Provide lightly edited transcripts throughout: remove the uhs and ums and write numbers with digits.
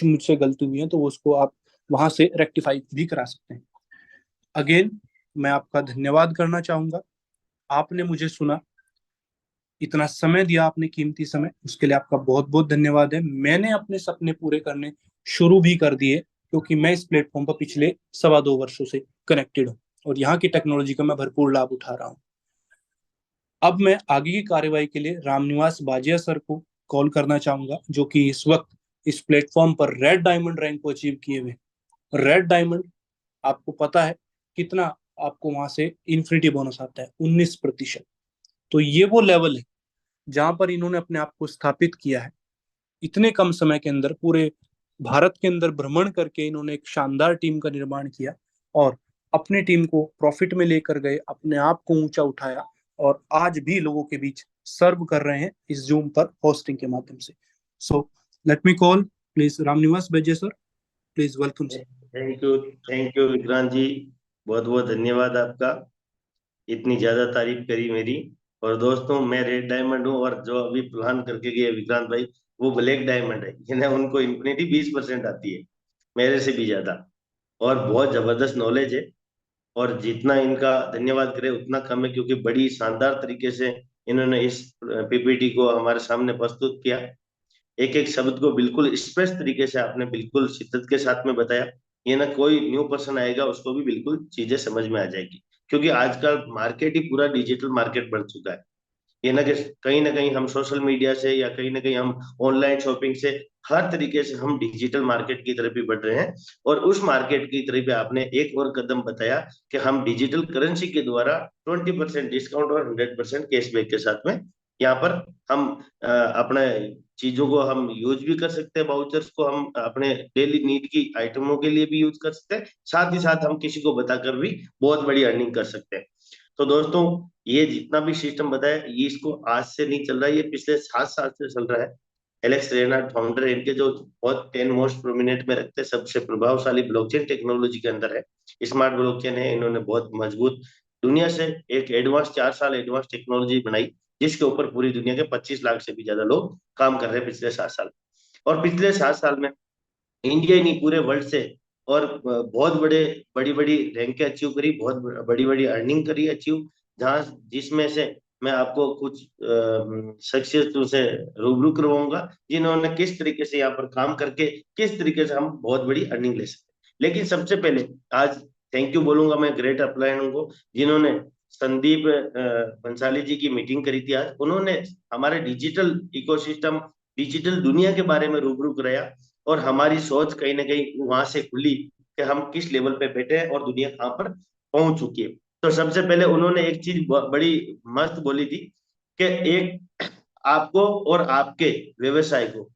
मुझसे गलती हुई है तो वो उसको आप वहां से रेक्टिफाई भी करा सकते हैं। अगेन मैं आपका धन्यवाद करना चाहूंगा, आपने मुझे सुना, इतना समय दिया आपने, कीमती समय, उसके लिए आपका बहुत बहुत धन्यवाद है। मैंने अपने सपने पूरे करने शुरू भी कर दिए, क्योंकि मैं इस प्लेटफॉर्म पर पिछले 2.25 वर्षों से कनेक्टेड हूँ और यहाँ की टेक्नोलॉजी का मैं भरपूर लाभ उठा रहा हूँ। अब मैं आगे की कार्यवाही के लिए रामनिवास बाजिया सर को कॉल करना चाहूंगा, जो कि इस वक्त इस प्लेटफॉर्म पर रेड डायमंड रैंक को अचीव किए हुए। रेड डायमंड, आपको पता है कितना आपको वहां से इन्फिनिटी बोनस आता है, 19%। तो ये वो लेवल है जहां पर इन्होंने अपने आप को स्थापित किया है। इतने कम समय के अंदर पूरे भारत के अंदर भ्रमण करके इन्होंने एक शानदार टीम का निर्माण किया और अपनी टीम को प्रॉफिट में लेकर गए, अपने आप को ऊंचा उठाया और आज भी लोगों के बीच सर्व कर रहे हैं इस जूम पर होस्टिंग के माध्यम से। So let me call please Ramniwas Baije sir, please welcome sir. Thank you Vikrant ji, बहुत बहुत धन्यवाद आपका, इतनी ज्यादा तारीफ करी मेरी। और दोस्तों, मैं रेड डायमंड हूँ और जो अभी प्लान करके गए विक्रांत भाई, वो ब्लैक डायमंड है। यानी उनको इन्फिनिटी 20% आती है, मेरे से भी ज्यादा। और बहुत जबरदस्त नॉलेज है, और जितना इनका धन्यवाद करें उतना कम है, क्योंकि बड़ी शानदार तरीके से इन्होंने इस पीपीटी को हमारे सामने प्रस्तुत किया। एक एक शब्द को बिल्कुल स्पष्ट तरीके से आपने बिल्कुल शिद्दत के साथ में बताया। ये ना कोई न्यू पर्सन आएगा उसको भी बिल्कुल चीजें समझ में आ जाएगी, क्योंकि आजकल मार्केट ही पूरा डिजिटल मार्केट बन चुका है। ये ना कहीं हम सोशल मीडिया से या कहीं ना कहीं हम ऑनलाइन शॉपिंग से, हर तरीके से हम डिजिटल मार्केट की तरफ भी बढ़ रहे हैं। और उस मार्केट की तरफ भी आपने एक और कदम बताया कि हम डिजिटल करेंसी के द्वारा 20% डिस्काउंट और 100% कैशबैक के साथ में यहाँ पर हम अपने चीजों को हम यूज भी कर सकते हैं, वाउचर्स को हम अपने डेली नीड की आइटमों के लिए भी यूज कर सकते हैं, साथ ही साथ हम किसी को बताकर भी बहुत बड़ी अर्निंग कर सकते हैं। तो दोस्तों, ये जितना भी सिस्टम बताया, ये इसको आज से नहीं चल रहा है, ये पिछले 7 साल से चल रहा है। एलेक्स रेनार्ड फाउंडर इनके, जो बहुत 10 मोस्ट प्रोमिनेंट में रखते हैं, सबसे प्रभावशाली ब्लॉकचेन टेक्नोलॉजी के अंदर है। स्मार्ट ब्लॉकचेन है, इन्होंने बहुत मजबूत दुनिया से एक एडवांस 4 साल एडवांस टेक्नोलॉजी बनाई, जिसके ऊपर पूरी दुनिया के 25 लाख से भी ज्यादा लोग काम कर रहे हैं पिछले 7 साल। और पिछले 7 साल में इंडिया ही नहीं, पूरे वर्ल्ड से और बहुत बड़ी बड़ी रैंकें अचीव करी, बहुत बड़ी बड़ी अर्निंग करी अचीव। जहां जिसमें से मैं आपको कुछ शख्सियतों से रूबरू करवाऊंगा, जिन्होंने किस तरीके से यहाँ पर काम करके किस तरीके से हम बहुत बड़ी अर्निंग ले सकते हैं। लेकिन सबसे पहले आज थैंक यू बोलूंगा मैं ग्रेट अपलाइन को, जिन्होंने संदीप बंसाली जी की मीटिंग करी थी। आज उन्होंने हमारे डिजिटल इकोसिस्टम, डिजिटल दुनिया के बारे में रूबरू कराया, और हमारी सोच कहीं ना कहीं वहां से खुली कि हम किस लेवल पे बैठे हैं और दुनिया कहाँ पर पहुंच चुकी है। तो सबसे पहले उन्होंने एक चीज बड़ी मस्त बोली थी कि एक, आपको और आपके व्यवसाय को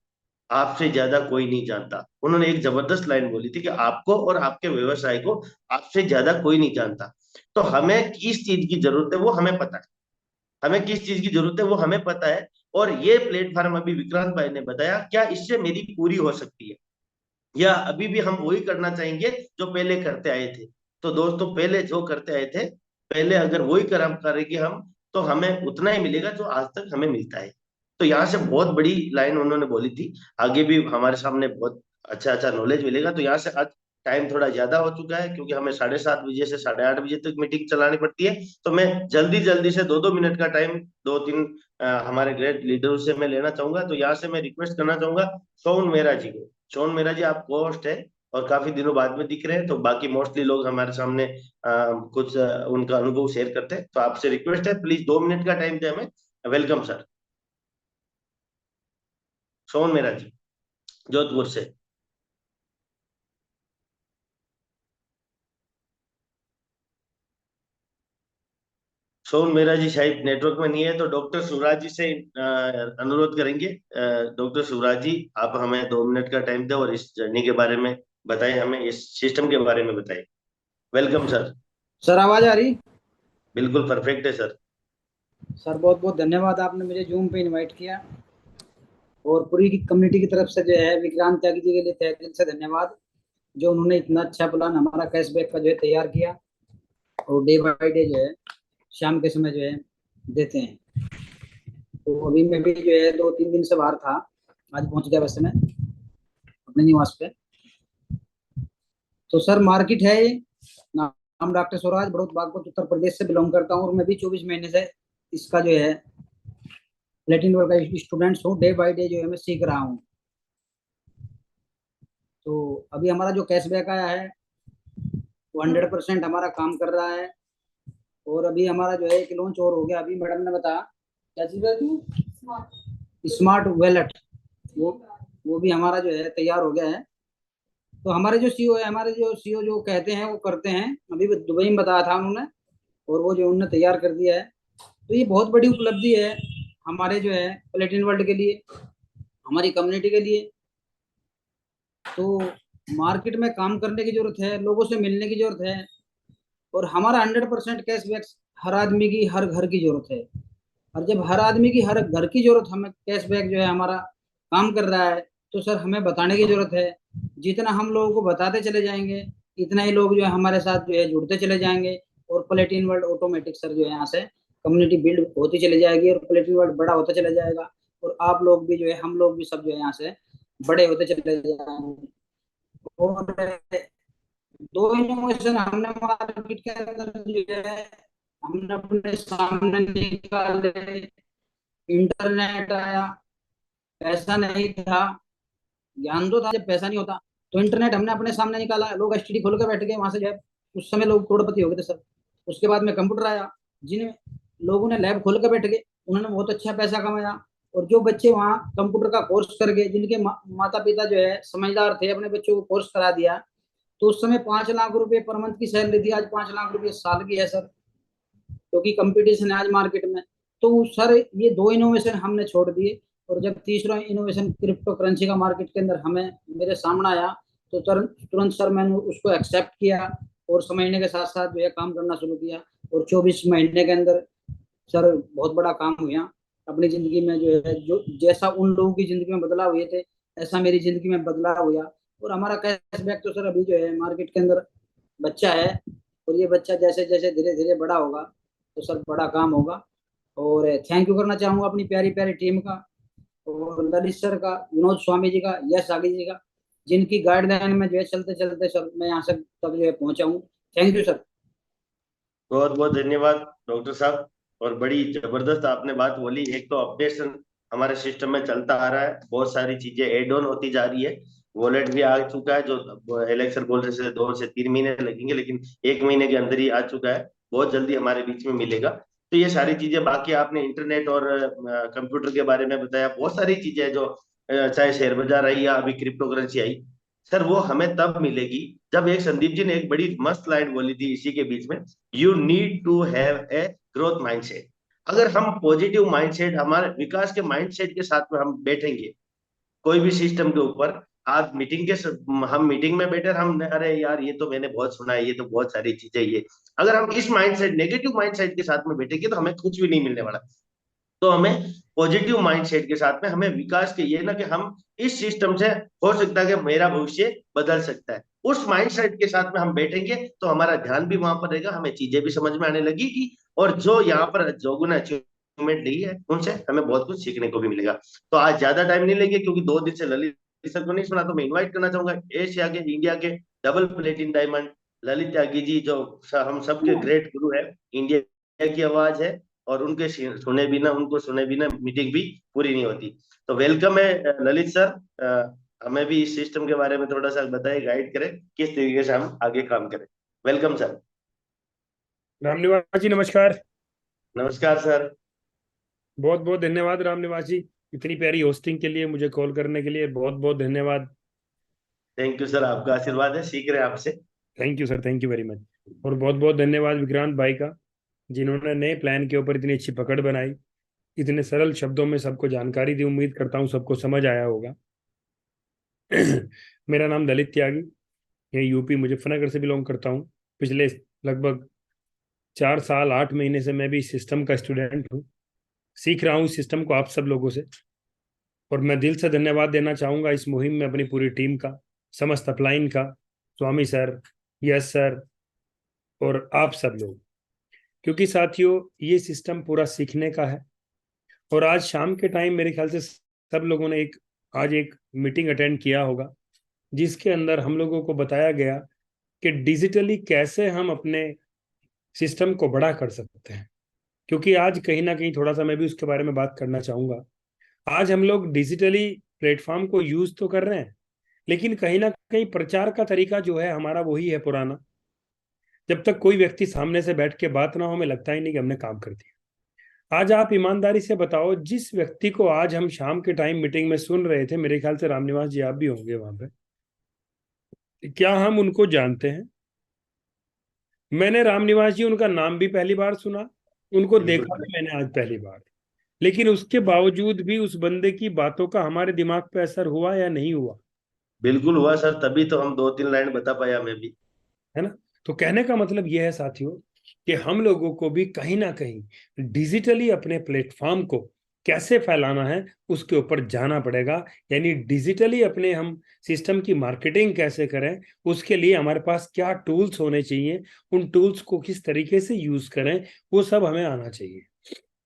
आपसे ज्यादा कोई नहीं जानता। उन्होंने एक जबरदस्त लाइन बोली थी कि आपको और आपके व्यवसाय को आपसे ज्यादा कोई नहीं जानता। तो हमें किस चीज की जरूरत है वो हमें पता है, हमें किस चीज की जरूरत है वो हमें पता है। और ये प्लेटफॉर्म अभी विक्रांत भाई ने बताया, क्या इससे मेरी पूरी हो सकती है, या अभी भी हम वही करना चाहेंगे जो पहले करते आए थे। तो दोस्तों, पहले जो करते आए थे, पहले अगर वही कर्म करेंगे हम, तो हमें उतना ही मिलेगा जो आज तक हमें मिलता है। तो यहाँ से बहुत बड़ी लाइन उन्होंने बोली थी। आगे भी हमारे सामने बहुत अच्छा अच्छा नॉलेज मिलेगा। तो यहाँ से आज टाइम थोड़ा ज्यादा हो चुका है, क्योंकि हमें 7:30 बजे से 8:30 बजे तक मीटिंग चलानी पड़ती है। तो मैं जल्दी जल्दी से 2-2 मिनट का टाइम, 2-3 हमारे ग्रेट लीडर से मैं लेना चाहूंगा। तो यहाँ से मैं रिक्वेस्ट करना चाहूंगा सोन मेहरा जी को। शोन मेरा जी, आप को होस्ट है और काफी दिनों बाद में दिख रहे हैं, तो बाकी मोस्टली लोग हमारे सामने कुछ उनका अनुभव शेयर करते हैं। तो आपसे रिक्वेस्ट है, प्लीज 2 मिनट का टाइम दे हमें। वेलकम सर, शोन मेरा जी, जोधपुर से। शोन मेरा जी शायद नेटवर्क में नहीं है, तो डॉक्टर शिवराज जी से अनुरोध करेंगे। डॉक्टर शिवराज जी, आप हमें 2 मिनट का टाइम दें और इस जर्नी के बारे में बताएं, हमें इस सिस्टम के बारे में बताएं। Welcome sir. सर आवाज आ रही? बिल्कुल परफेक्ट है सर। सर बहुत बहुत धन्यवाद, आपने मुझे जूम पे इनवाइट किया। और पूरी की कम्युनिटी की तरफ से जो है विक्रांत त्यागी जी के लिए तहे दिल से धन्यवाद, जो उन्होंने इतना अच्छा प्लान हमारा कैशबैक का जो है तैयार किया और डे बाय डे जो है शाम के समय जो है देते हैं। तो अभी मैं भी जो है 2-3 दिन से बाहर था, आज पहुंच गया बस में। अपने निवास पे। तो सर मार्केट है ये, नाम डॉक्टर स्वराज, बड़ौत बागपत उत्तर प्रदेश से बिलोंग करता हूँ और मैं भी 24 महीने से इसका जो है प्लेटिन वर्क का स्टूडेंट्स हूँ। डे बाय डे जो है मैं सीख रहा हूँ। तो अभी हमारा जो कैशबैक आया है वो 100% हमारा काम कर रहा है। और अभी हमारा जो है एक लॉन्च और हो गया, अभी मैडम ने बताया क्या चीज है थी, स्मार्ट वॉलेट, वो भी हमारा जो है तैयार हो गया है। तो हमारे जो सीईओ है, हमारे जो सीईओ जो कहते हैं वो करते हैं, अभी दुबई में बताया था उन्होंने, और वो जो उन्होंने तैयार कर दिया है। तो ये बहुत बड़ी उपलब्धि है हमारे जो है प्लेटिन वर्ल्ड के लिए, हमारी कम्युनिटी के लिए। तो मार्केट में काम करने की जरूरत है, लोगों से मिलने की जरूरत है, और हमारा 100% कैशबैक हर आदमी की, हर घर की जरूरत है। और जब हर आदमी की, हर घर की जरूरत हमें कैशबैक जो है हमारा काम कर रहा है, तो सर हमें बताने की जरूरत है। जितना हम लोगों को बताते चले जाएंगे, इतना ही लोग जो है हमारे साथ जो है जुड़ते चले जाएंगे, और प्लेटिन वर्ल्ड ऑटोमेटिक सर जो है यहाँ से कम्युनिटी बिल्ड होती चली जाएगी, और प्लेटिन वर्ल्ड बड़ा होता चला जाएगा, और आप लोग भी जो है, हम लोग भी सब जो है यहाँ से बड़े होते चले जाएंगे। और दो इनोवेशन हमने मार्केट के अंदर जो है हमने अपने सामने निकाले। इंटरनेट आया, पैसा नहीं था, ज्ञान तो था, जब पैसा नहीं होता तो इंटरनेट हमने अपने सामने निकाला, लोग एसटीडी खोल के बैठ गए वहां से जो है, उस समय लोग करोड़पति हो गए थे सर। उसके बाद में कंप्यूटर आया, जिन लोगों ने लैब खोल के बैठ गए उन्होंने बहुत अच्छा पैसा कमाया। और जो बच्चे वहाँ कंप्यूटर का कोर्स कर गए, जिनके माता पिता जो है समझदार थे, अपने बच्चों को कोर्स करा दिया, तो उस समय 5 लाख रुपए पर मंथ की सैलरी थी, आज 5 लाख रुपए साल की है सर, क्योंकि कंपटीशन है आज मार्केट में। तो सर ये दो इनोवेशन हमने छोड़ दिए, और जब तीसरा इनोवेशन क्रिप्टो करेंसी का मार्केट के अंदर हमें मेरे सामने आया, तो तुरंत तुरंत सर मैंने उसको एक्सेप्ट किया, और समझने के साथ साथ जो है काम करना शुरू किया। और 24 महीने के अंदर सर बहुत बड़ा काम हुआ अपनी जिंदगी में, जो है जो जैसा उन लोगों की जिंदगी में बदलाव हुए थे, ऐसा मेरी जिंदगी में बदलाव हुआ। और हमारा कैशबैक तो सर अभी जो है मार्केट के अंदर बच्चा है, और ये बच्चा जैसे जैसे धीरे धीरे बड़ा होगा तो सर बड़ा काम होगा। और थैंक यू करना चाहूंगा अपनी प्यारी प्यारी टीम का, और ललित सर का, विनोद स्वामी जी का, यश आगे जी का, जिनकी गाइडलाइन में जो है चलते चलते सर मैं यहाँ से तक जो है पहुंचा हूँ। Thank you sir. बहुत बहुत धन्यवाद डॉक्टर साहब। और बड़ी जबरदस्त आपने बात बोली। एक तो अपडेशन हमारे सिस्टम में चलता आ रहा है, बहुत सारी चीजें एड ऑन होती जा रही है। वॉलेट भी आ चुका है, जो एलेक्सर बोल रहे से 2 से 3 महीने लगेंगे, लेकिन 1 महीने के अंदर ही आ चुका है, बहुत जल्दी हमारे बीच में मिलेगा। तो ये सारी चीजें, बाकी आपने इंटरनेट और कंप्यूटर के बारे में बताया, बहुत सारी चीजें हैं जो चाहे शेयर बाजार आई या अभी क्रिप्टो करेंसी आई, सर वो हमें तब मिलेगी जब एक संदीप जी ने एक बड़ी मस्त लाइन बोली थी इसी के बीच में, you need to have a growth mindset. अगर हम पॉजिटिव माइंडसेट, हमारे विकास के माइंडसेट के साथ में हम बैठेंगे कोई भी सिस्टम के ऊपर, आज हम मीटिंग में बैठे, हम अरे यार ये तो मैंने बहुत सुना है, ये तो बहुत सारी चीजें, ये अगर हम इस माइंडसेट, नेगेटिव माइंडसेट के साथ में बैठेंगे तो हमें कुछ भी नहीं मिलने वाला। तो हमें पॉजिटिव माइंडसेट के साथ में हमें विकास के, ये ना कि हम इस सिस्टम से हो सकता है कि मेरा भविष्य बदल सकता है, उस माइंडसेट के साथ में हम बैठेंगे तो हमारा ध्यान भी वहां पर रहेगा, हमें चीजें भी समझ में आने लगेगी, और जो यहाँ पर लोगों ने अचीवमेंट ली है उनसे हमें बहुत कुछ सीखने को भी मिलेगा। तो आज ज्यादा टाइम नहीं लेंगे, क्योंकि 2 दिन से ललित सर को नहीं सुना, तो मैं इन्वाइट करना चाहूंगा एशिया के, इंडिया के डबल प्लेटिन डायमंड ललित त्यागी जी, जो हम सबके ग्रेट गुरु है, इंडिया की आवाज है, और उनके सुने बिना, उनको सुने बिना मीटिंग भी पूरी नहीं होती। तो वेलकम है ललित सर। हमें भी इस सिस्टम के बारे में थोड़ा सा बताइए, गाइड करें किस तरीके से हम आगे काम करें। Welcome sir. रामनिवास जी नमस्कार। नमस्कार सर। बहुत बहुत धन्यवाद रामनिवास जी, इतनी प्यारी होस्टिंग के लिए, मुझे कॉल करने के लिए बहुत बहुत धन्यवाद। थैंक यू सर, आपका आशीर्वाद है, सीख रहे हैं आपसे। Thank you sir, thank you very much. और बहुत बहुत धन्यवाद विक्रांत भाई का, जिन्होंने नए प्लान के ऊपर इतनी अच्छी पकड़ बनाई, इतने सरल शब्दों में सबको जानकारी दी। उम्मीद करता हूँ सबको समझ आया होगा। मेरा नाम ललित त्यागी, ये यूपी मुजफ्फरनगर से बिलोंग करता हूँ। पिछले लगभग 4 साल 8 महीने से मैं भी इस सिस्टम का स्टूडेंट हूँ, सीख रहा हूँ इस सिस्टम को आप सब लोगों से। और मैं दिल से धन्यवाद देना चाहूँगा इस मुहिम में अपनी पूरी टीम का, समस्त अपलाइन का, स्वामी सर, यस सर, और आप सब लोग, क्योंकि साथियों ये सिस्टम पूरा सीखने का है। और आज शाम के टाइम मेरे ख्याल से सब लोगों ने आज एक मीटिंग अटेंड किया होगा, जिसके अंदर हम लोगों को बताया गया कि डिजिटली कैसे हम अपने सिस्टम को बड़ा कर सकते हैं। क्योंकि आज कहीं ना कहीं थोड़ा सा मैं भी उसके बारे में बात करना चाहूंगा। आज हम लोग डिजिटली प्लेटफॉर्म को यूज तो कर रहे हैं, लेकिन कहीं ना कहीं प्रचार का तरीका जो है हमारा वही है पुराना। जब तक कोई व्यक्ति सामने से बैठ के बात ना हो, हमें लगता ही नहीं कि हमने काम कर दिया। आज आप ईमानदारी से बताओ, जिस व्यक्ति को आज हम शाम के टाइम मीटिंग में सुन रहे थे, मेरे ख्याल से रामनिवास जी आप भी होंगे वहां पे, क्या हम उनको जानते हैं? मैंने रामनिवास जी उनका नाम भी पहली बार सुना, उनको देखा भी मैंने आज पहली बार। लेकिन उसके बावजूद भी उस बंदे की बातों का हमारे दिमाग पे असर हुआ या नहीं हुआ? बिल्कुल हुआ सर, तभी तो हम 2-3 लाइन बता पाया मैं भी। है ना? तो कहने का मतलब यह है साथियों कि हम लोगों को भी कहीं ना कहीं डिजिटली अपने प्लेटफॉर्म को कैसे फैलाना है उसके ऊपर जाना पड़ेगा। यानी डिजिटली अपने हम सिस्टम की मार्केटिंग कैसे करें, उसके लिए हमारे पास क्या टूल्स होने चाहिए, उन टूल्स को किस तरीके से यूज करें, वो सब हमें आना चाहिए।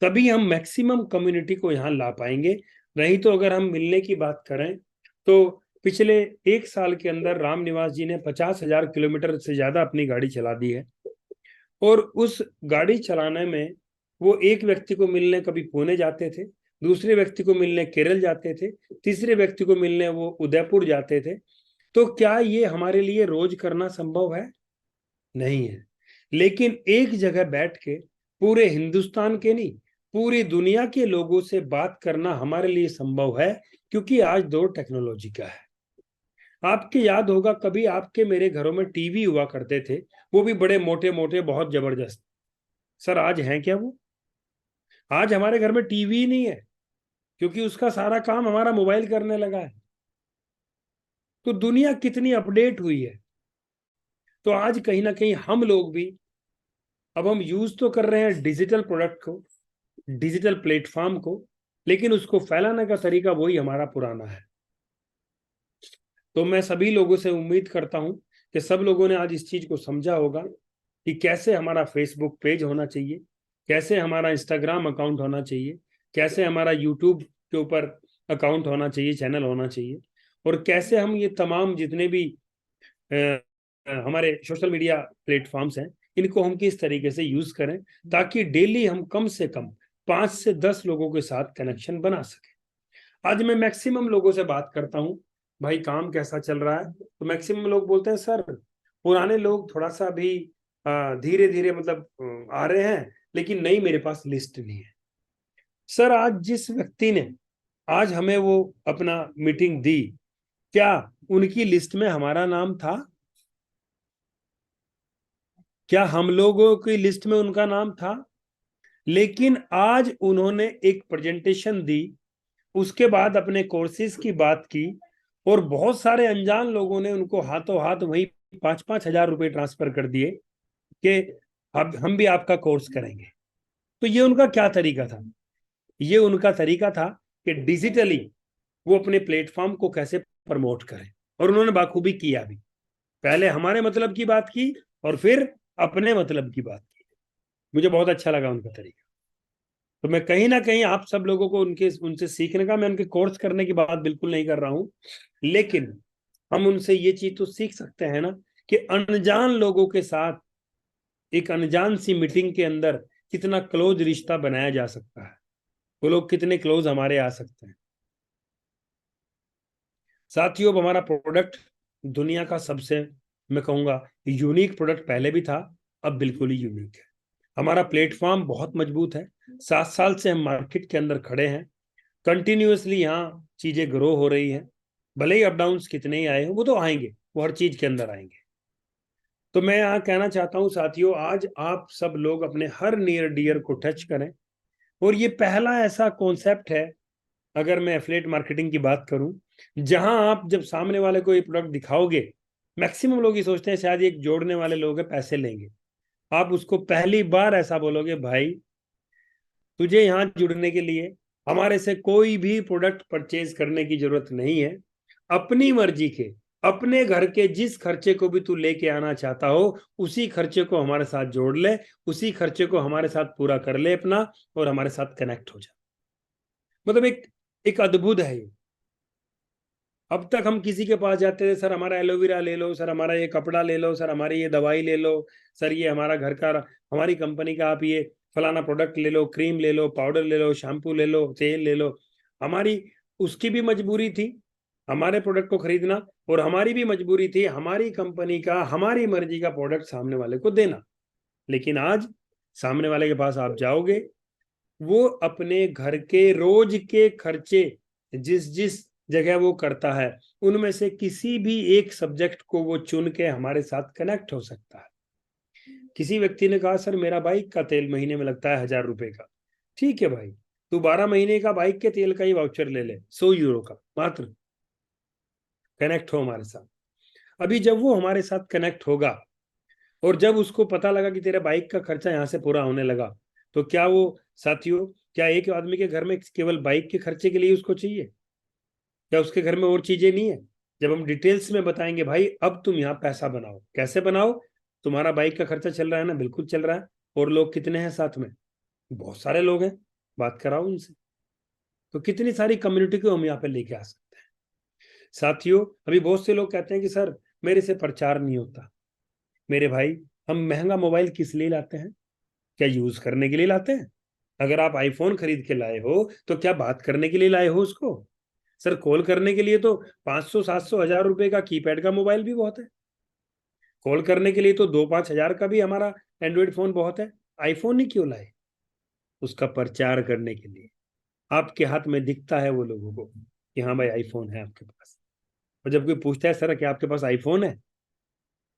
तभी हम मैक्सिमम कम्युनिटी को यहाँ ला पाएंगे। नहीं तो अगर हम मिलने की बात करें तो पिछले 1 साल के अंदर रामनिवास जी ने 50,000 किलोमीटर से ज्यादा अपनी गाड़ी चला दी है। और उस गाड़ी चलाने में वो एक व्यक्ति को मिलने कभी पुणे जाते थे, दूसरे व्यक्ति को मिलने केरल जाते थे, तीसरे व्यक्ति को मिलने वो उदयपुर जाते थे। तो क्या ये हमारे लिए रोज करना संभव है? नहीं है। लेकिन एक जगह बैठ के पूरे हिंदुस्तान के नहीं, पूरी दुनिया के लोगों से बात करना हमारे लिए संभव है, क्योंकि आज दौर टेक्नोलॉजी का है। आपके याद होगा कभी आपके मेरे घरों में टीवी हुआ करते थे, वो भी बड़े मोटे मोटे बहुत जबरदस्त। सर आज हैं क्या वो? आज हमारे घर में टीवी ही नहीं है, क्योंकि उसका सारा काम हमारा मोबाइल करने लगा है। तो दुनिया कितनी अपडेट हुई है। तो आज कहीं ना कहीं हम लोग भी अब हम यूज तो कर रहे हैं डिजिटल प्रोडक्ट को, डिजिटल प्लेटफॉर्म को, लेकिन उसको फैलाने का तरीका वही हमारा पुराना है। तो मैं सभी लोगों से उम्मीद करता हूं कि सब लोगों ने आज इस चीज को समझा होगा कि कैसे हमारा फेसबुक पेज होना चाहिए, कैसे हमारा इंस्टाग्राम अकाउंट होना चाहिए, कैसे हमारा यूट्यूब के ऊपर अकाउंट होना चाहिए, चैनल होना चाहिए, और कैसे हम ये तमाम जितने भी हमारे सोशल मीडिया प्लेटफॉर्म्स हैं इनको हम किस तरीके से यूज करें, ताकि डेली हम कम से कम 5 से 10 लोगों के साथ कनेक्शन बना सकें। आज मैं मैक्सिमम लोगों से बात करता हूं, भाई काम कैसा चल रहा है, तो मैक्सिमम लोग बोलते हैं सर पुराने लोग थोड़ा सा भी धीरे धीरे मतलब आ रहे हैं, लेकिन नहीं मेरे पास लिस्ट नहीं है। सर आज जिस व्यक्ति ने आज हमें वो अपना मीटिंग दी, क्या उनकी लिस्ट में हमारा नाम था? क्या हम लोगों की लिस्ट में उनका नाम था? लेकिन आज उन्होंने एक प्रेजेंटेशन दी, उसके बाद अपने कोर्सेज की बात की, और बहुत सारे अनजान लोगों ने उनको हाथों हाथ वही 5-5 हजार रुपए ट्रांसफर कर दिए कि अब हम भी आपका कोर्स करेंगे। तो ये उनका क्या तरीका था? ये उनका तरीका था कि डिजिटली वो अपने प्लेटफॉर्म को कैसे प्रमोट करें, और उन्होंने बाखूबी किया भी। पहले हमारे मतलब की बात की और फिर अपने मतलब की बात की। मुझे बहुत अच्छा लगा उनका तरीका। तो मैं कहीं ना कहीं आप सब लोगों को उनसे सीखने का, मैं उनके कोर्स करने की बात बिल्कुल नहीं कर रहा हूं, लेकिन हम उनसे ये चीज तो सीख सकते हैं ना कि अनजान लोगों के साथ एक अनजान सी मीटिंग के अंदर कितना क्लोज रिश्ता बनाया जा सकता है, वो लोग कितने क्लोज हमारे आ सकते हैं। साथियों अब हमारा प्रोडक्ट दुनिया का सबसे, मैं कहूंगा यूनिक प्रोडक्ट पहले भी था, अब बिल्कुल ही यूनिक है। हमारा प्लेटफॉर्म बहुत मजबूत है, 7 साल से हम मार्केट के अंदर खड़े हैं, कंटिन्यूअसली यहाँ चीजें ग्रो हो रही हैं। भले ही अप डाउन कितने ही आए हो, वो तो आएंगे, वो हर चीज के अंदर आएंगे। तो मैं यहाँ कहना चाहता हूँ साथियों, आज आप सब लोग अपने हर नियर डियर को टच करें। और ये पहला ऐसा कॉन्सेप्ट है, अगर मैं एफिलिएट मार्केटिंग की बात करूं, जहां आप जब सामने वाले को ये प्रोडक्ट दिखाओगे, मैक्सिमम लोग ये सोचते हैं शायद एक जोड़ने वाले लोग हैं, पैसे लेंगे। आप उसको पहली बार ऐसा बोलोगे, भाई तुझे यहाँ जुड़ने के लिए हमारे से कोई भी प्रोडक्ट परचेज करने की जरूरत नहीं है। अपनी मर्जी के अपने घर के जिस खर्चे को भी तू लेके आना चाहता हो, उसी खर्चे को हमारे साथ जोड़ ले, उसी खर्चे को हमारे साथ पूरा कर ले अपना, और हमारे साथ कनेक्ट हो जा। मतलब एक अद्भुत है ये। अब तक हम किसी के पास जाते थे, सर हमारा एलोवेरा ले लो, सर हमारा ये कपड़ा ले लो, सर हमारी ये दवाई ले लो, सर ये हमारा घर का, हमारी कंपनी का आप ये फलाना प्रोडक्ट ले लो, क्रीम ले लो, पाउडर ले लो, शैम्पू ले लो, तेल ले लो। हमारी उसकी भी मजबूरी थी हमारे प्रोडक्ट को खरीदना, और हमारी भी मजबूरी थी हमारी कंपनी का हमारी मर्जी का प्रोडक्ट सामने वाले को देना। लेकिन आज सामने वाले के पास आप जाओगे, वो अपने घर के रोज के खर्चे जिस जिस जगह वो करता है, उनमें से किसी भी एक सब्जेक्ट को वो चुन के हमारे साथ कनेक्ट हो सकता है। किसी व्यक्ति ने कहा, सर मेरा बाइक का तेल महीने में लगता है 1000 रुपए का। ठीक है भाई, तू 12 महीने का बाइक के तेल का ही वाउचर ले ले, 100 यूरो का मात्र। कनेक्ट हो हमारे साथ। अभी जब वो हमारे साथ कनेक्ट होगा और जब उसको पता लगा कि तेरे बाइक का खर्चा यहाँ से पूरा होने लगा, तो क्या वो साथियों, क्या एक आदमी के घर में केवल बाइक के खर्चे के लिए उसको चाहिए? क्या उसके घर में और चीजें नहीं है? जब हम डिटेल्स में बताएंगे, भाई अब तुम यहाँ पैसा बनाओ, कैसे बनाओ? तुम्हारा बाइक का खर्चा चल रहा है ना? बिल्कुल चल रहा है। और लोग कितने हैं साथ में? बहुत सारे लोग हैं, बात कराओ उनसे। तो कितनी सारी कम्युनिटी को हम यहाँ पे लेके आ सकते हैं। साथियों, अभी बहुत से लोग कहते हैं कि सर मेरे से प्रचार नहीं होता। मेरे भाई, हम महंगा मोबाइल किस लिए लाते हैं? क्या यूज करने के लिए लाते हैं? अगर आप आईफोन खरीद के लाए हो तो क्या बात करने के लिए लाए हो उसको? सर कॉल करने के लिए तो 500 700 1000 रुपए का कीपैड का मोबाइल भी बहुत है। कॉल करने के लिए तो 2-5 हजार का भी हमारा एंड्रॉइड फोन बहुत है। आईफोन ही क्यों लाए? उसका प्रचार करने के लिए। आपके हाथ में दिखता है वो लोगों को कि हाँ भाई आईफोन है आपके पास। और जब कोई पूछता है, सर क्या आपके पास आईफोन है?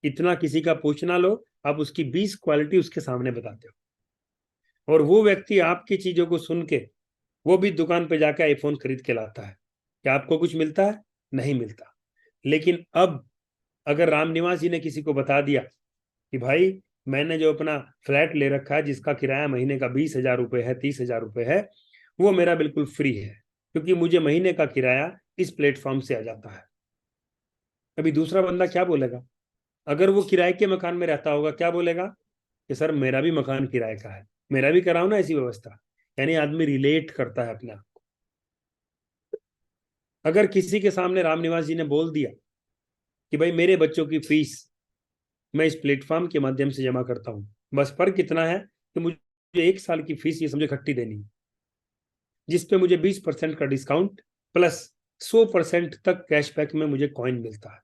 इतना किसी का पूछना लो, आप उसकी 20 क्वालिटी उसके सामने बताते हो, और वो व्यक्ति आपकी चीजों को सुन के वो भी दुकान पे जाकर आईफोन खरीद के लाता है। क्या आपको कुछ मिलता है? नहीं मिलता। लेकिन अब अगर रामनिवास जी ने किसी को बता दिया कि भाई मैंने जो अपना फ्लैट ले रखा है जिसका किराया महीने का 20,000 रुपए है, 30,000 रुपए है, वो मेरा बिल्कुल फ्री है, क्योंकि मुझे महीने का किराया इस प्लेटफॉर्म से आ जाता है। अभी दूसरा बंदा क्या बोलेगा? अगर वो किराए के मकान में रहता होगा, क्या बोलेगा कि सर मेरा भी मकान किराए का है, मेरा भी कराओ ना ऐसी व्यवस्था। यानी आदमी रिलेट करता है अपने आप को। अगर किसी के सामने रामनिवास जी ने बोल दिया कि भाई मेरे बच्चों की फीस मैं इस प्लेटफॉर्म के माध्यम से जमा करता हूं, बस फर्क कितना है कि मुझे 1 साल की फीस ये समझो इकट्ठी देनी है, जिसपे मुझे 20% का डिस्काउंट प्लस 100% तक कैशबैक में मुझे कॉइन मिलता है,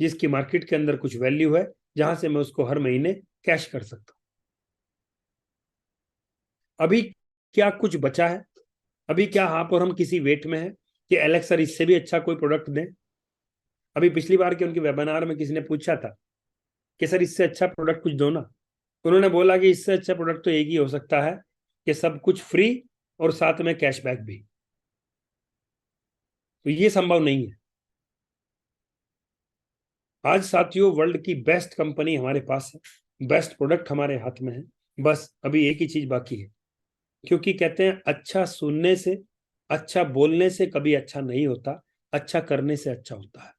जिसकी मार्केट के अंदर कुछ वैल्यू है, जहां से मैं उसको हर महीने कैश कर सकता हूं। अभी क्या कुछ बचा है? अभी क्या आप और हम किसी वेट में है कि एलेक्स सर इससे भी अच्छा कोई प्रोडक्ट दें? अभी पिछली बार के उनके वेबिनार में किसी ने पूछा था कि सर इससे अच्छा प्रोडक्ट कुछ दो ना। उन्होंने बोला कि इससे अच्छा प्रोडक्ट तो एक ही हो सकता है कि सब कुछ फ्री और साथ में कैशबैक भी। तो ये संभव नहीं है। आज साथियों, वर्ल्ड की बेस्ट कंपनी हमारे पास है, बेस्ट प्रोडक्ट हमारे हाथ में है, बस अभी एक ही चीज बाकी है। क्योंकि कहते हैं अच्छा सुनने से, अच्छा बोलने से कभी अच्छा नहीं होता, अच्छा करने से अच्छा होता है।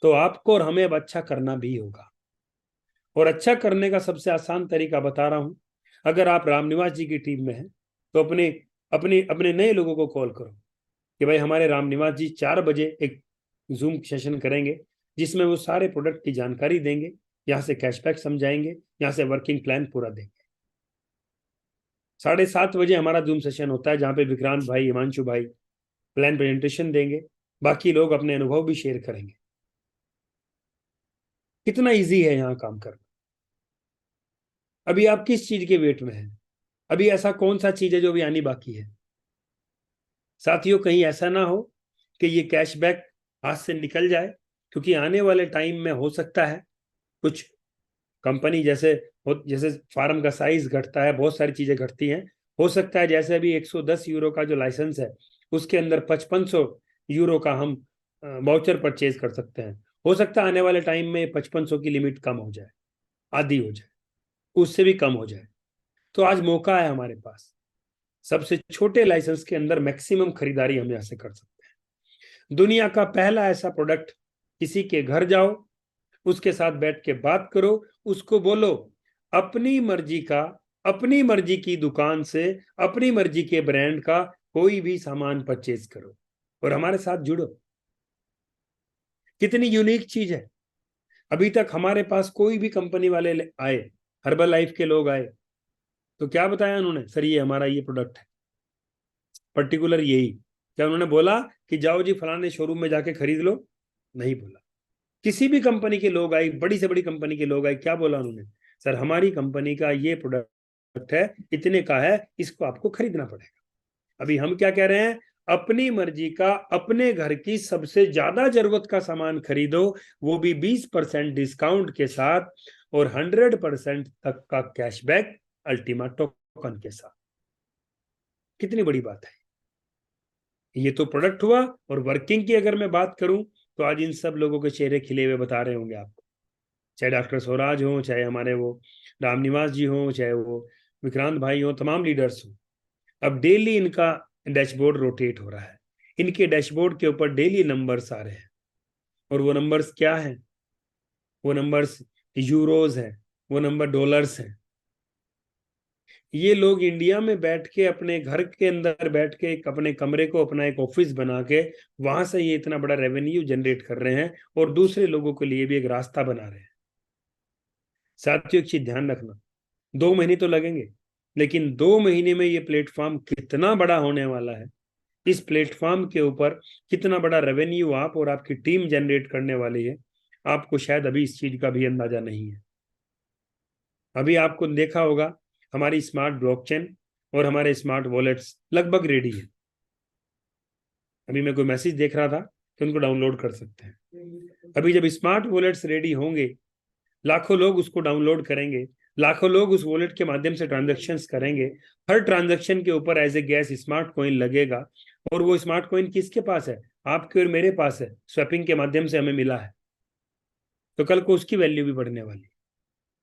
तो आपको और हमें अब अच्छा करना भी होगा, और अच्छा करने का सबसे आसान तरीका बता रहा हूं। अगर आप रामनिवास जी की टीम में हैं तो अपने अपने अपने नए लोगों को कॉल करो कि भाई हमारे रामनिवास जी 4 बजे एक जूम सेशन करेंगे, जिसमें वो सारे प्रोडक्ट की जानकारी देंगे, यहाँ से कैशबैक समझाएंगे, यहाँ से वर्किंग प्लान पूरा देंगे। 7:30 बजे हमारा जूम सेशन होता है, जहाँ पे विक्रांत भाई, हिमांशु भाई प्लान प्रेजेंटेशन देंगे, बाकी लोग अपने अनुभव भी शेयर करेंगे। कितना इजी है यहाँ काम करना। अभी आप किस चीज के वेट में हैं? अभी ऐसा कौन सा चीज है जो भी आनी बाकी है? साथियों, कहीं ऐसा ना हो कि ये कैशबैक हाथ से निकल जाए, क्योंकि आने वाले टाइम में हो सकता है कुछ कंपनी जैसे फार्म का साइज घटता है, बहुत सारी चीजें घटती हैं। हो सकता है जैसे अभी 110 यूरो का जो लाइसेंस है, उसके अंदर 5500 यूरो का हम वाउचर परचेज कर सकते हैं। हो सकता है आने वाले टाइम में 5500 की लिमिट कम हो जाए, आधी हो जाए, उससे भी कम हो जाए। तो आज मौका है हमारे पास, सबसे छोटे लाइसेंस के अंदर मैक्सिमम खरीदारी हम यहां से कर सकते हैं। दुनिया का पहला ऐसा प्रोडक्ट, किसी के घर जाओ, उसके साथ बैठ के बात करो, उसको बोलो अपनी मर्जी का, अपनी मर्जी की दुकान से, अपनी मर्जी के ब्रांड का कोई भी सामान परचेज करो और हमारे साथ जुड़ो। कितनी यूनिक चीज है। अभी तक हमारे पास कोई भी कंपनी वाले आए, हर्बल लाइफ के लोग आए, तो क्या बताया उन्होंने, सर ये हमारा ये प्रोडक्ट है पर्टिकुलर यही। क्या उन्होंने बोला कि जाओ जी फलाने शोरूम में जाके खरीद लो? नहीं बोला। किसी भी कंपनी के लोग आए, बड़ी से बड़ी कंपनी के लोग आए, क्या बोला उन्होंने, सर हमारी कंपनी का ये प्रोडक्ट है, इतने का है, इसको आपको खरीदना पड़ेगा। अभी हम क्या कह रहे हैं, अपनी मर्जी का अपने घर की सबसे ज्यादा जरूरत का सामान खरीदो, वो भी 20% डिस्काउंट के साथ और 100% तक का कैशबैक अल्टीमा टोकन के साथ। कितनी बड़ी बात है। ये तो प्रोडक्ट हुआ। और वर्किंग की अगर मैं बात करूं तो आज इन सब लोगों के चेहरे खिले हुए बता रहे होंगे आपको, चाहे डॉक्टर स्वराज हो, चाहे हमारे वो रामनिवास जी हो, चाहे वो विक्रांत भाई हो, तमाम लीडर्स हो। अब डेली इनका डैशबोर्ड रोटेट हो रहा है, इनके डैशबोर्ड के ऊपर डेली नंबर्स आ रहे हैं। और वो नंबर्स क्या हैं? वो नंबर्स यूरोज हैं, वो नंबर डॉलर्स हैं। ये लोग इंडिया में बैठ के अपने घर के अंदर बैठ के एक अपने कमरे को अपना एक ऑफिस बना के वहां से ये इतना बड़ा रेवेन्यू जनरेट कर रहे हैं और दूसरे लोगों के लिए भी एक रास्ता बना रहे हैं। साथियों एक चीज ध्यान रखना, 2 महीने तो लगेंगे, लेकिन 2 महीने में ये प्लेटफॉर्म कितना बड़ा होने वाला है, इस प्लेटफॉर्म के ऊपर कितना बड़ा रेवेन्यू आप और आपकी टीम जनरेट करने वाली है, आपको शायद अभी इस चीज का भी अंदाजा नहीं है। अभी आपको देखा होगा हमारी स्मार्ट ब्लॉकचेन और हमारे स्मार्ट वॉलेट्स लगभग रेडी है। अभी मैं कोई मैसेज देख रहा था कि उनको डाउनलोड कर सकते हैं। अभी जब स्मार्ट वॉलेट्स रेडी होंगे, लाखों लोग उसको डाउनलोड करेंगे, लाखों लोग उस वॉलेट के माध्यम से ट्रांजैक्शंस करेंगे। हर ट्रांजैक्शन के ऊपर as a gas smart coin लगेगा। और वो स्मार्ट कॉइन किसके पास है? आपके और मेरे पास है, स्वैपिंग के माध्यम से हमें मिला है। तो कल को उसकी वैल्यू भी बढ़ने वाली।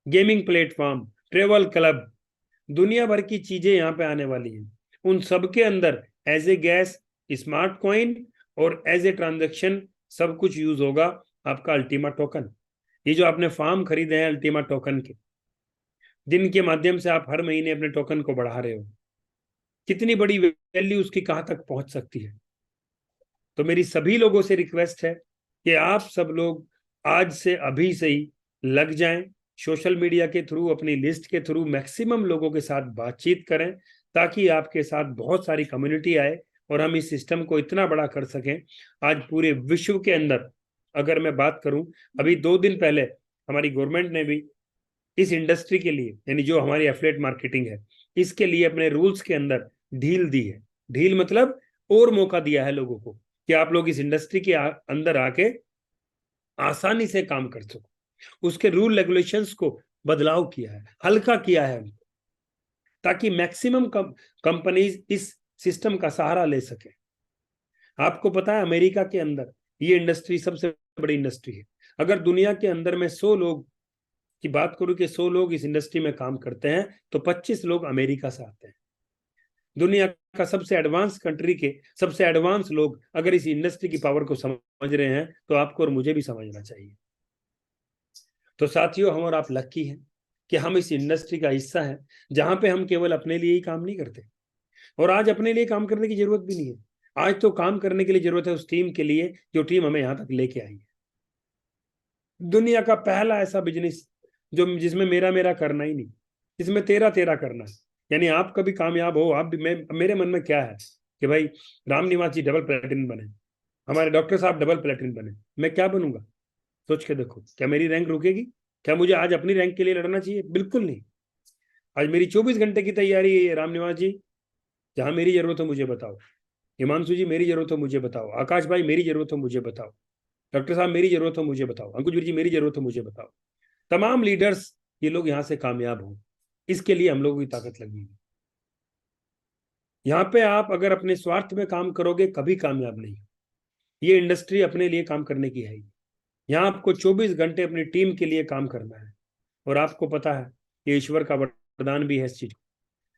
गेमिंग प्लेटफॉर्म, ट्रेवल क्लब, दुनिया भर की चीजें यहाँ पे आने वाली हैं। उन सब के अंदर as a gas smart coin और एज ए ट्रांजैक्शन सब कुछ यूज होगा आपका अल्टीमा टोकन। ये जो आपने फॉर्म खरीदे हैं अल्टीमा टोकन के, जिनके माध्यम से आप हर महीने अपने टोकन को बढ़ा रहे हो, कितनी बड़ी वैल्यू उसकी कहां तक पहुंच सकती है। तो मेरी सभी लोगों से रिक्वेस्ट है कि आप सब लोग आज से अभी से ही लग जाएं, सोशल मीडिया के थ्रू, अपनी लिस्ट के थ्रू मैक्सिमम लोगों के साथ बातचीत करें, ताकि आपके साथ बहुत सारी कम्युनिटी आए और हम इस सिस्टम को इतना बड़ा कर सकें। आज पूरे विश्व के अंदर अगर मैं बात करूं, अभी 2 दिन पहले हमारी गवर्नमेंट ने भी इस इंडस्ट्री के लिए, यानी जो हमारी एफिलिएट मार्केटिंग है, इसके लिए अपने रूल्स के अंदर ढील दी है। ढील मतलब और मौका दिया है लोगों को कि आप लोग इस इंडस्ट्री के अंदर आके आसानी से काम कर सको। उसके रूल रेगुलेशंस को बदलाव किया है, हल्का किया है, ताकि मैक्सिमम कंपनीज इस सिस्टम का सहारा ले सके। आपको पता है अमेरिका के अंदर ये इंडस्ट्री सबसे बड़ी इंडस्ट्री है। अगर दुनिया के अंदर में 100 लोग की बात करूं कि 100 लोग इस इंडस्ट्री में काम करते हैं, तो 25 लोग अमेरिका से आते हैं। दुनिया का सबसे एडवांस कंट्री के सबसे एडवांस लोग अगर इस इंडस्ट्री की पावर को समझ रहे हैं, तो आपको और मुझे भी समझना चाहिए। तो साथियों, हम और आप लकी हैं कि हम इस इंडस्ट्री का हिस्सा हैं, जहां पे हम केवल अपने लिए ही काम नहीं करते। और आज अपने लिए काम करने की जरूरत भी नहीं है, आज तो काम करने के लिए जरूरत है उस टीम के लिए जो टीम हमें यहां तक लेके आई है। दुनिया का पहला ऐसा बिजनेस जो जिसमें मेरा मेरा करना ही नहीं, जिसमें तेरा तेरा करना है। यानी आप कभी कामयाब हो, आप भी, मेरे मन में क्या है कि भाई रामनिवास जी डबल प्लेटिनम बने, हमारे डॉक्टर साहब डबल प्लेटिनम बने, मैं क्या बनूंगा? सोच के देखो, क्या मेरी रैंक रुकेगी? क्या मुझे आज अपनी रैंक के लिए लड़ना चाहिए? बिल्कुल नहीं। आज मेरी 24 घंटे की तैयारी है। रामनिवास जी, जहां मेरी जरूरत हो मुझे बताओ। हिमांशु जी, मेरी जरूरत हो मुझे बताओ। आकाश भाई, मेरी जरूरत हो मुझे बताओ। डॉक्टर साहब, मेरी जरूरत हो मुझे बताओ। अंकुश जी, मेरी जरूरत हो मुझे बताओ। तमाम लीडर्स, ये लोग यहां से कामयाब हो, इसके लिए हम लोगों की ताकत लगी है। यहाँ पे आप अगर अपने स्वार्थ में काम करोगे, कभी कामयाब नहीं। ये इंडस्ट्री अपने लिए काम करने की है। यहाँ आपको 24 घंटे अपनी टीम के लिए काम करना है। और आपको पता है, ये ईश्वर का वरदान भी है इस चीज।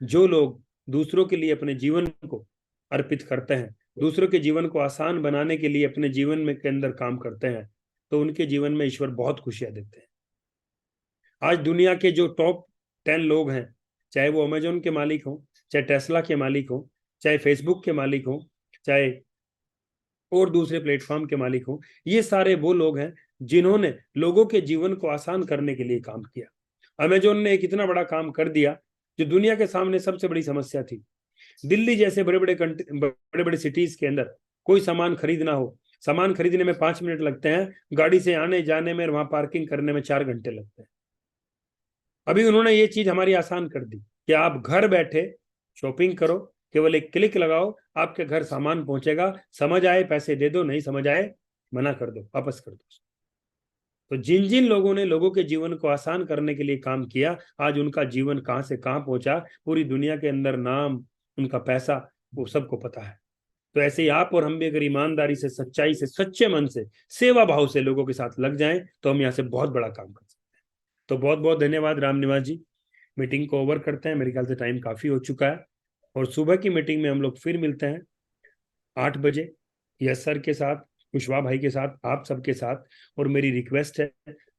जो लोग दूसरों के लिए अपने जीवन को अर्पित करते हैं, दूसरों के जीवन को आसान बनाने के लिए अपने जीवन में के अंदर काम करते हैं, तो उनके जीवन में ईश्वर बहुत खुशियां देते हैं। आज दुनिया के जो टॉप 10 लोग हैं, चाहे वो अमेजोन के मालिक हो, चाहे टेस्ला के मालिक हो, चाहे फेसबुक के मालिक हो, चाहे और दूसरे प्लेटफॉर्म के मालिक हों, ये सारे वो लोग हैं जिन्होंने लोगों के जीवन को आसान करने के लिए काम किया। अमेजोन ने एक इतना बड़ा काम कर दिया जो दुनिया के सामने सबसे बड़ी समस्या थी। दिल्ली जैसे बड़े बड़े सिटीज के अंदर कोई सामान खरीदना हो, सामान खरीदने में 5 मिनट लगते हैं, गाड़ी से आने जाने में, वहां पार्किंग करने में 4 घंटे लगते हैं। अभी उन्होंने ये चीज हमारी आसान कर दी कि आप घर बैठे शॉपिंग करो, केवल एक क्लिक लगाओ, आपके घर सामान पहुंचेगा, समझ आए पैसे दे दो, नहीं समझ आए मना कर दो, वापस कर दो। तो जिन जिन लोगों ने लोगों के जीवन को आसान करने के लिए काम किया, आज उनका जीवन कहां से कहां पहुंचा, पूरी दुनिया के अंदर नाम, उनका पैसा, वो सबको पता है। तो ऐसे ही आप और हम भी अगर ईमानदारी से, सच्चाई से, सच्चे मन से, सेवा भाव से लोगों के साथ लग जाएं तो हम यहाँ से बहुत बड़ा काम कर सकते हैं। तो बहुत बहुत धन्यवाद राम निवास जी। मीटिंग को ओवर करते हैं, मेरे ख्याल से टाइम काफी हो चुका है, और सुबह की मीटिंग में हम लोग फिर मिलते हैं 8 बजे, यस सर के साथ, कुशवाहा भाई के साथ, आप सबके साथ। और मेरी रिक्वेस्ट है,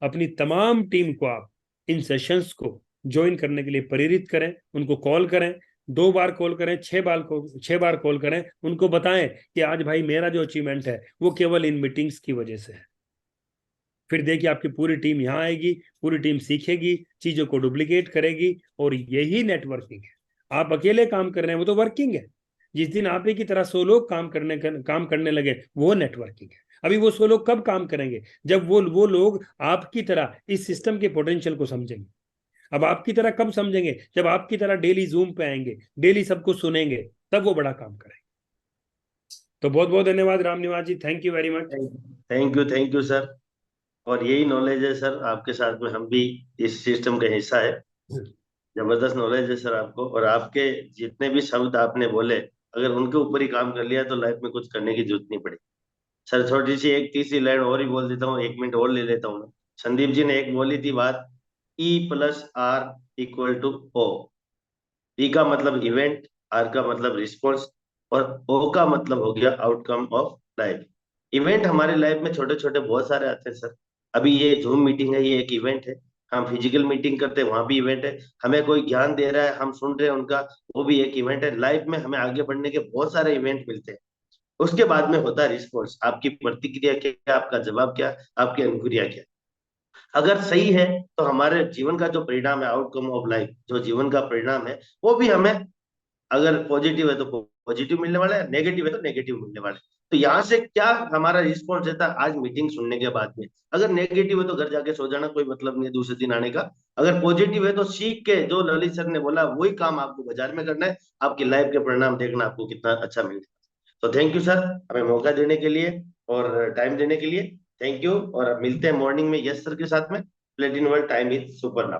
अपनी तमाम टीम को आप इन सेशंस को ज्वाइन करने के लिए प्रेरित करें, उनको कॉल करें, 2 बार कॉल करें, 6 बार कॉल करें, उनको बताएं कि आज भाई मेरा जो अचीवमेंट है वो केवल इन मीटिंग्स की वजह से है। फिर देखिए आपकी पूरी टीम यहाँ आएगी, पूरी टीम सीखेगी, चीजों को डुप्लीकेट करेगी, और यही नेटवर्किंग है। आप अकेले काम कर रहे हैं वो तो वर्किंग है, जिस दिन आप ही की तरह 100 लोग काम करने लगे वो नेटवर्किंग है। अभी वो 100 लोग कब काम करेंगे? जब वो लोग आपकी तरह इस सिस्टम के पोटेंशियल को समझेंगे। अब आपकी तरह कब समझेंगे? जब आपकी तरह डेली जूम पे आएंगे, डेली सबको सुनेंगे, तब वो बड़ा काम करेंगे। तो बहुत बहुत धन्यवाद Ram Niwas ji, thank you very much. Thank you sir. और यही नॉलेज है सर, आपके साथ में हम भी इस सिस्टम का हिस्सा है। जबरदस्त नॉलेज है सर आपको, और आपके जितने भी शब्द आपने बोले, अगर उनके ऊपर ही काम कर लिया तो लाइफ में कुछ करने की जरूरत नहीं पड़ी। सर छोटी सी एक तीसरी लाइन और ही बोल देता हूँ, 1 मिनट और ले लेता हूँ मैं। संदीप जी ने एक बोली थी बात, E+R=O। ई का मतलब इवेंट, आर का मतलब रिस्पॉन्स, और ओ का मतलब हो गया आउटकम ऑफ लाइफ। इवेंट हमारे लाइफ में छोटे छोटे बहुत सारे आते हैं सर। अभी ये जूम मीटिंग है, ये एक इवेंट है। हम फिजिकल मीटिंग करते हैं, वहां भी इवेंट है। हमें कोई ज्ञान दे रहा है, हम सुन रहे हैं उनका, वो भी एक इवेंट है। लाइफ में हमें आगे बढ़ने के बहुत सारे इवेंट मिलते हैं। उसके बाद में होता है रिस्पॉन्स, आपकी प्रतिक्रिया क्या, आपका जवाब क्या, आपकी अनुक्रिया क्या। अगर सही है तो हमारे जीवन का जो परिणाम है, आउटकम ऑफ लाइफ, जो जीवन का परिणाम है, वो भी हमें, अगर पॉजिटिव है तो पॉजिटिव मिलने वाला है, नेगेटिव है तो नेगेटिव मिलने वाला है। तो यहाँ से क्या हमारा रिस्पॉन्स रहता है आज मीटिंग सुनने के बाद में? अगर नेगेटिव है तो घर जाके सो जाना, कोई मतलब नहीं है दूसरे दिन आने का। अगर पॉजिटिव है तो सीख के, जो ललित सर ने बोला वही काम आपको बाजार में करना है, आपकी लाइफ के परिणाम देखना आपको कितना अच्छा मिलेगा। तो थैंक यू सर, हमें मौका देने के लिए और टाइम देने के लिए। थैंक यू, और अब मिलते हैं मॉर्निंग में यस सर के साथ में। प्लेटिन world time is super now.